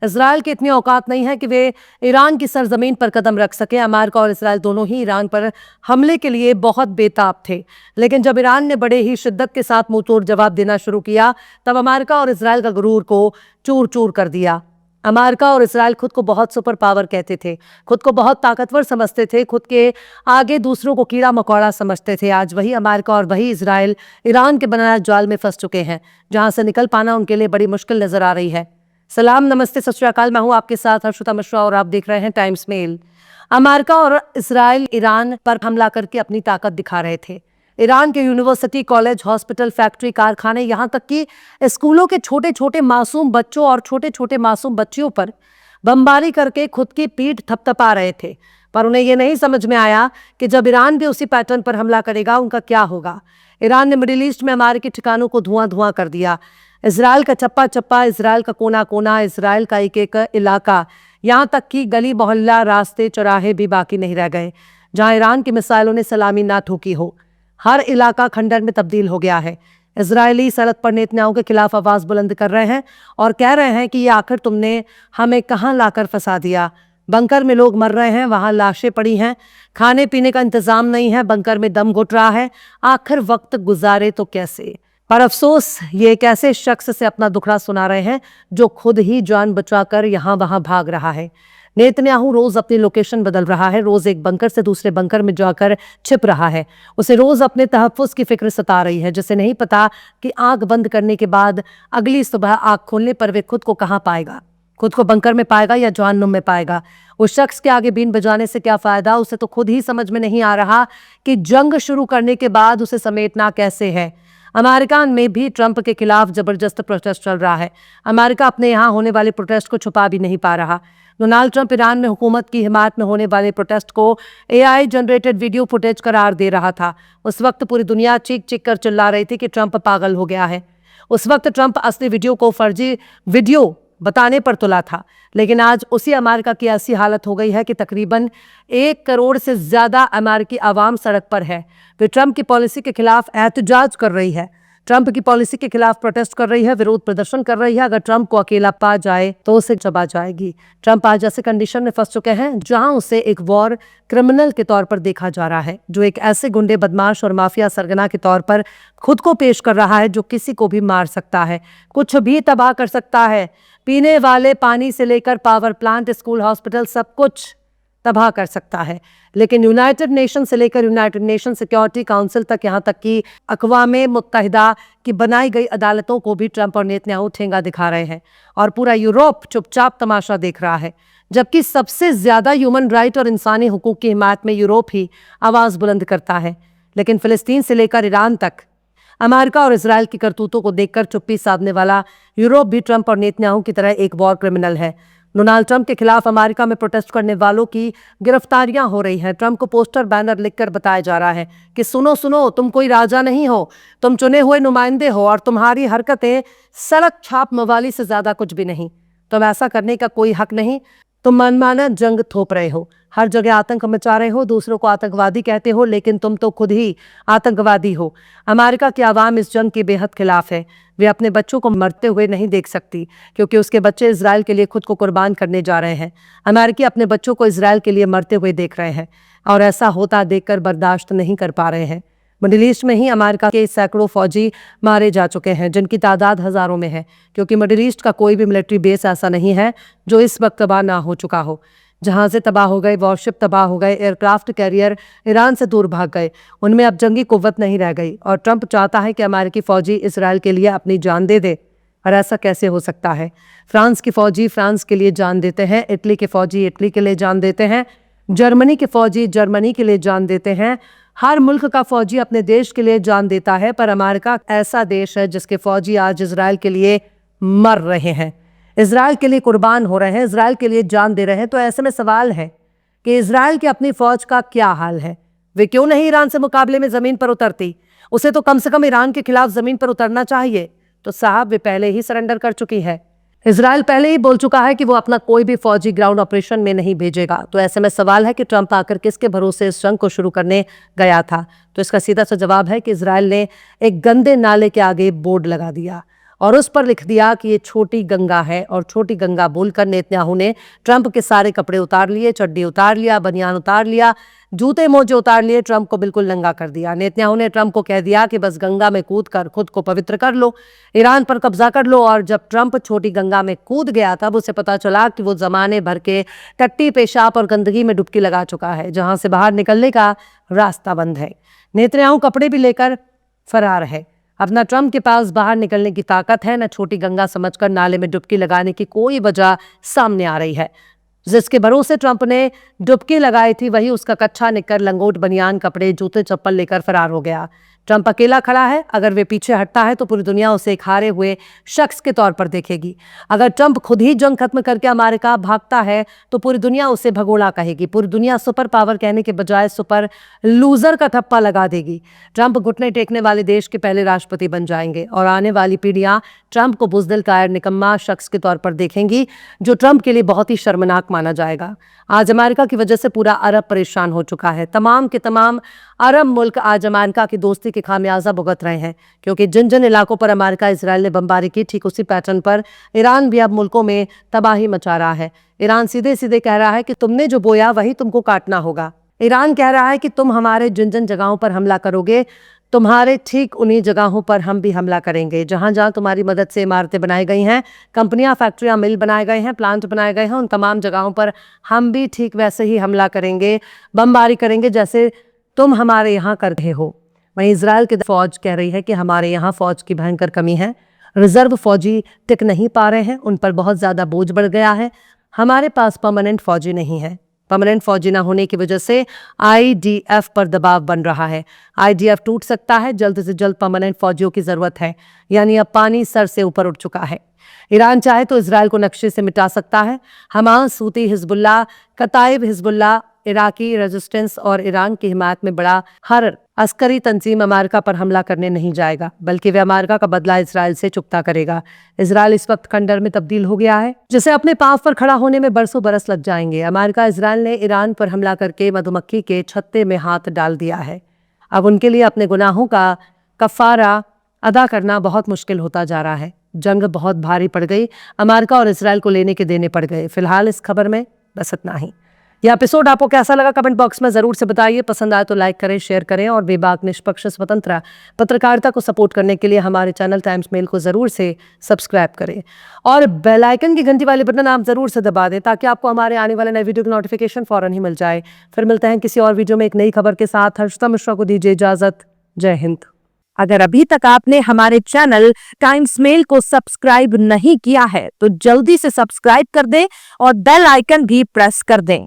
Israel की इतनी औकात नहीं है कि वे ईरान की सरजमीन पर कदम रख सके। अमेरिका और इजराइल दोनों ही ईरान पर हमले के लिए बहुत बेताब थे, लेकिन जब ईरान ने बड़े ही शिद्दत के साथ मुंहतोड़ जवाब देना शुरू किया, तब अमेरिका और इजराइल का गुरूर को चूर चूर कर दिया। अमेरिका और इजराइल खुद को बहुत सुपर पावर कहते थे, खुद को बहुत ताकतवर समझते थे, खुद के आगे दूसरों को कीड़ा मकोड़ा समझते थे। आज वही अमेरिका और वही इजराइल ईरान के बनाए जाल में फंस चुके हैं, जहां से निकल पाना उनके लिए बड़ी मुश्किल नजर आ रही है। सलाम, नमस्ते, सत श्री अकाल। मैं हूं आपके साथ हर्षिता मिश्रा और आप देख रहे हैं टाइम्स मेल। अमेरिका और इजराइल ईरान पर हमला करके अपनी ताकत दिखा रहे थे। ईरान के यूनिवर्सिटी, कॉलेज, हॉस्पिटल, फैक्ट्री, कारखाने, यहां तक कि स्कूलों के छोटे छोटे मासूम बच्चों और छोटे छोटे मासूम बच्चियों पर बमबारी करके खुद की पीठ थपथपा रहे थे। पर उन्हें यह नहीं समझ में आया कि जब ईरान भी उसी पैटर्न पर हमला करेगा, उनका क्या होगा। ईरान ने मिडिल ईस्ट में अमेरिकी ठिकानों को धुआं धुआं कर दिया। इजराइल का चप्पा चप्पा, इजराइल का कोना कोना, इजराइल का एक एक इलाका, यहां तक कि गली मोहल्ला, रास्ते, चौराहे भी बाकी नहीं रह गए जहां ईरान की मिसाइलों ने सलामी ना ठोकी हो। हर इलाका खंडर में तब्दील हो गया है। इजरायली सड़क पर नेतन्याहू के खिलाफ आवाज बुलंद कर रहे हैं और कह रहे हैं कि ये आखिर तुमने हमें कहां लाकर फंसा दिया। बंकर में लोग मर रहे हैं, वहां लाशें पड़ी हैं, खाने पीने का इंतजाम नहीं है, बंकर में दम घुट रहा है, आखिर वक्त गुजारे तो कैसे। पर अफसोस, ये एक ऐसे शख्स से अपना दुखड़ा सुना रहे हैं जो खुद ही जान बचाकर यहां वहां भाग रहा है। नेतन्याहू रोज अपनी लोकेशन बदल रहा है, रोज एक बंकर से दूसरे बंकर में जाकर छिप रहा है। उसे रोज अपने तहफ्फुज़ की फिक्र सता रही है, जिसे नहीं पता कि आंख बंद करने के बाद अगली सुबह आंख खोलने पर वे खुद को कहां पाएगा। खुद को बंकर में पाएगा या जहन्नुम में पाएगा। उस शख्स के आगे बीन बजाने से क्या फायदा। उसे तो खुद ही समझ में नहीं आ रहा कि जंग शुरू करने के बाद उसे समेटना कैसे है। अमेरिका में भी ट्रंप के खिलाफ जबरदस्त प्रोटेस्ट चल रहा है। अमेरिका अपने यहाँ होने वाले प्रोटेस्ट को छुपा भी नहीं पा रहा। डोनाल्ड ट्रंप ईरान में हुकूमत की हिमायत में होने वाले प्रोटेस्ट को AI जनरेटेड वीडियो फुटेज करार दे रहा था। उस वक्त पूरी दुनिया चीख चीख कर चिल्ला रही थी कि ट्रंप पागल हो गया है। उस वक्त ट्रंप असली वीडियो को फर्जी वीडियो बताने पर तुला था। लेकिन आज उसी अमेरिका की ऐसी हालत हो गई है कि तकरीबन 1 करोड़ से ज्यादा अमेरिकी आवाम सड़क पर है। वे ट्रंप की पॉलिसी के खिलाफ एहतजाज कर रही है, ट्रंप की पॉलिसी के खिलाफ प्रोटेस्ट कर रही है, विरोध प्रदर्शन कर रही है। अगर ट्रंप को अकेला पा जाए तो उसे चबा जाएगी। ट्रंप आज ऐसे कंडीशन में फंस चुके हैं जहां उसे एक वॉर क्रिमिनल के तौर पर देखा जा रहा है, जो एक ऐसे गुंडे, बदमाश और माफिया सरगना के तौर पर खुद को पेश कर रहा है जो किसी को भी मार सकता है, कुछ भी तबाह कर सकता है। पीने वाले पानी से लेकर पावर प्लांट, स्कूल, हॉस्पिटल, सब कुछ तबाह कर सकता है। लेकिन यूनाइटेड नेशन से लेकर यूनाइटेड नेशन सिक्योरिटी काउंसिल तक, यहाँ तक कि अक़वामे मुत्तहिदा की बनाई गई अदालतों को भी ट्रंप और नेतन्याहू ठेंगा दिखा रहे हैं और पूरा यूरोप चुपचाप तमाशा देख रहा है। जबकि सबसे ज्यादा ह्यूमन राइट और इंसानी हुकूक की हिमायत में यूरोप ही आवाज बुलंद करता है। लेकिन फिलिस्तीन से लेकर ईरान तक अमेरिका और इजराइल की करतूतों को देखकर चुप्पी साधने वाला यूरोप भी ट्रंप और नेतन्याहू की तरह एक वॉर क्रिमिनल है। डोनाल्ड ट्रंप के खिलाफ अमेरिका में प्रोटेस्ट करने वालों की गिरफ्तारियां हो रही हैं। ट्रंप को पोस्टर बैनर लिखकर बताया जा रहा है कि सुनो सुनो, तुम कोई राजा नहीं हो, तुम चुने हुए नुमाइंदे हो और तुम्हारी हरकतें सड़क छाप मवाली से ज्यादा कुछ भी नहीं। तुम ऐसा करने का कोई हक नहीं। तुम मनमाना जंग थोप रहे हो, हर जगह आतंक मचा रहे हो, दूसरों को आतंकवादी कहते हो, लेकिन तुम तो खुद ही आतंकवादी हो। अमेरिका की आवाम इस जंग के बेहद खिलाफ है। वे अपने बच्चों को मरते हुए नहीं देख सकती, क्योंकि उसके बच्चे इजराइल के लिए खुद को कुर्बान करने जा रहे हैं। अमेरिकी अपने बच्चों को इजराइल के लिए मरते हुए देख रहे हैं और ऐसा होता देखकर बर्दाश्त नहीं कर पा रहे हैं। मिडिल ईस्ट में ही अमेरिका के सैकड़ों फौजी मारे जा चुके हैं, जिनकी तादाद हजारों में है, क्योंकि मिडिल ईस्ट का कोई भी मिलिट्री बेस ऐसा नहीं है जो इस वक्त तबाह ना हो चुका हो। जहाज़ें तबाह हो गए, वॉरशिप तबाह हो गए, एयरक्राफ्ट कैरियर ईरान से दूर भाग गए, उनमें अब जंगी कुव्वत नहीं रह गई। और ट्रंप चाहता है कि अमेरिकी फौजी इसराइल के लिए अपनी जान दे दे, और ऐसा कैसे हो सकता है। फ्रांस की फौजी फ्रांस के लिए जान देते हैं, इटली के फौजी इटली के लिए जान देते हैं, जर्मनी के फौजी जर्मनी के लिए जान देते हैं। हर मुल्क का फौजी अपने देश के लिए जान देता है, पर अमेरिका ऐसा देश है जिसके फौजी आज इजराइल के लिए मर रहे हैं, इजराइल के लिए कुर्बान हो रहे हैं, इजराइल के लिए जान दे रहे हैं। तो ऐसे में सवाल है कि इजराइल की अपनी फौज का क्या हाल है। वे क्यों नहीं ईरान से मुकाबले में जमीन पर उतरती। उसे तो कम से कम ईरान के खिलाफ जमीन पर उतरना चाहिए। तो साहब, वे पहले ही सरेंडर कर चुकी है। इजराइल पहले ही बोल चुका है कि वो अपना कोई भी फौजी ग्राउंड ऑपरेशन में नहीं भेजेगा। तो ऐसे में सवाल है कि ट्रंप आकर किसके भरोसे इस जंग को शुरू करने गया था। तो इसका सीधा सा जवाब है कि इजराइल ने एक गंदे नाले के आगे बोर्ड लगा दिया और उस पर लिख दिया कि ये छोटी गंगा है। और छोटी गंगा बोलकर नेतन्याहू ने ट्रंप के सारे कपड़े उतार लिए, चड्डी उतार लिया, बनियान उतार लिया, जूते मोजे उतार लिए, ट्रंप को बिल्कुल नंगा कर दिया। नेतन्याहू ने ट्रंप को कह दिया कि बस गंगा में कूद कर खुद को पवित्र कर लो, ईरान पर कब्जा कर लो। और जब ट्रंप छोटी गंगा में कूद गया तब उसे पता चला कि वो जमाने भर के टट्टी, पेशाब और गंदगी में डुबकी लगा चुका है, जहां से बाहर निकलने का रास्ता बंद है। नेतन्याहू कपड़े भी लेकर फरार है। अपना ट्रंप के पास बाहर निकलने की ताकत है, न छोटी गंगा समझकर नाले में डुबकी लगाने की कोई वजह सामने आ रही है। जिसके भरोसे ट्रंप ने डुबकी लगाई थी वही उसका कच्चा निक्कर, लंगोट, बनियान, कपड़े, जूते, चप्पल लेकर फरार हो गया। ट्रंप अकेला खड़ा है। अगर वे पीछे हटता है तो पूरी दुनिया उसे एक हारे हुए शख्स के तौर पर देखेगी। अगर ट्रंप खुद ही जंग खत्म करके अमेरिका भागता है तो पूरी दुनिया उसे भगोड़ा कहेगी। पूरी दुनिया सुपर पावर कहने के बजाय सुपर लूजर का थप्पा लगा देगी। ट्रंप घुटने टेकने वाले देश के पहले राष्ट्रपति बन जाएंगे और आने वाली पीढ़ियां ट्रंप को बुज़दिल, कायर, निकम्मा शख्स के तौर पर देखेंगी, जो ट्रंप के लिए बहुत ही शर्मनाक माना जाएगा। आज अमेरिका की वजह से पूरा अरब परेशान हो चुका है। तमाम के तमाम अरब मुल्क आज अमेरिका की दोस्ती के खामियाजा भुगत रहे हैं, क्योंकि जिन जिन इलाकों पर अमेरिका इजराइल ने बमबारी की, ठीक उसी पैटर्न पर ईरान भी अब मुल्कों में तबाही मचा रहा है। ईरान सीधे सीधे कह रहा है कि तुमने जो बोया वही तुमको काटना होगा। ईरान कह रहा है कि तुम हमारे जिन जिन जगहों पर हमला करोगे, तुम्हारे ठीक उन्हीं जगहों पर हम भी हमला करेंगे। जहां जहां तुम्हारी मदद से इमारतें बनाई गई हैं, कंपनियां, फैक्ट्रियां, मिल बनाए गए हैं, प्लांट बनाए गए हैं, उन तमाम जगहों पर हम भी ठीक वैसे ही हमला करेंगे, बमबारी करेंगे जैसे तुम हमारे यहाँ कर रहे हो। वहीं इजराइल की फौज कह रही है कि हमारे यहाँ फौज की भयंकर कमी है, रिजर्व फौजी टिक नहीं पा रहे हैं, उन पर बहुत ज्यादा बोझ बढ़ गया है, हमारे पास परमानेंट फौजी नहीं है। परमानेंट फौजी न होने की वजह से आईडीएफ पर दबाव बन रहा है। आईडीएफ टूट सकता है, जल्द से जल्द परमानेंट फौजियों की जरूरत है। यानी अब पानी सर से ऊपर उठ चुका है। ईरान चाहे तो इजराइल को नक्शे से मिटा सकता है। Hamas, Houthi, Hezbollah, Kataib Hezbollah, Iraqi resistance और ईरान की हिमायत में बड़ा हर अस्करी तंजीम अमेरिका पर हमला करने नहीं जाएगा, बल्कि वे अमेरिका का बदला इजराइल से चुकता करेगा। इजराइल इस वक्त खंडर में तब्दील हो गया है, जिसे अपने पांव पर खड़ा होने में बरसों बरस लग जाएंगे। अमेरिका, इजराइल ने ईरान पर हमला करके मधुमक्खी के छत्ते में हाथ डाल दिया है। अब उनके लिए अपने गुनाहों का कफारा अदा करना बहुत मुश्किल होता जा रहा है। जंग बहुत भारी पड़ गई, अमेरिका और इजराइल को लेने के देने पड़ गए। फिलहाल इस खबर में बस इतना ही। यह एपिसोड आपको कैसा लगा कमेंट बॉक्स में जरूर से बताइए। पसंद आए तो लाइक करें, शेयर करें और बेबाक, निष्पक्ष, स्वतंत्र पत्रकारिता को सपोर्ट करने के लिए हमारे चैनल टाइम्स मेल को जरूर से सब्सक्राइब करें और बेल आइकन की घंटी वाले बटन आप जरूर से दबा दें, ताकि आपको हमारे आने वाले नए वीडियो की नोटिफिकेशन फौरन ही मिल जाए। फिर मिलते हैं किसी और वीडियो में एक नई खबर के साथ। हर्षिता मिश्रा को दीजिए इजाजत। जय हिंद। अगर अभी तक आपने हमारे चैनल टाइम्स मेल को सब्सक्राइब नहीं किया है तो जल्दी से सब्सक्राइब कर दें और बेल आइकन भी प्रेस कर दें।